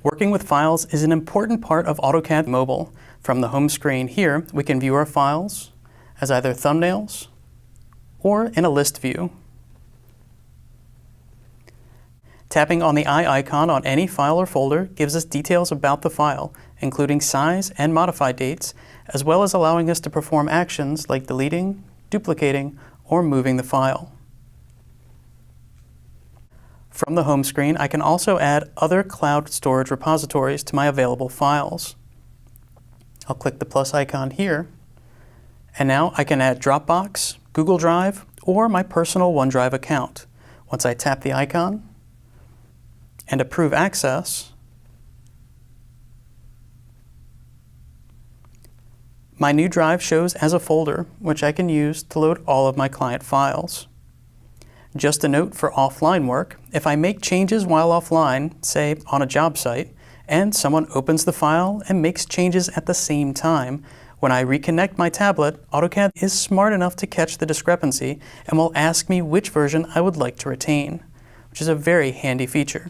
Working with files is an important part of AutoCAD Mobile. From the home screen here, we can view our files as either thumbnails or in a list view. Tapping on the eye icon on any file or folder gives us details about the file, including size and modify dates, as well as allowing us to perform actions like deleting, duplicating, or moving the file. From the home screen, I can also add other cloud storage repositories to my available files. I'll click the plus icon here, and now I can add Dropbox, Google Drive, or my personal OneDrive account. Once I tap the icon and approve access, my new drive shows as a folder, which I can use to load all of my client files. Just a note for offline work, if I make changes while offline, say on a job site, and someone opens the file and makes changes at the same time, when I reconnect my tablet, AutoCAD is smart enough to catch the discrepancy and will ask me which version I would like to retain, which is a very handy feature.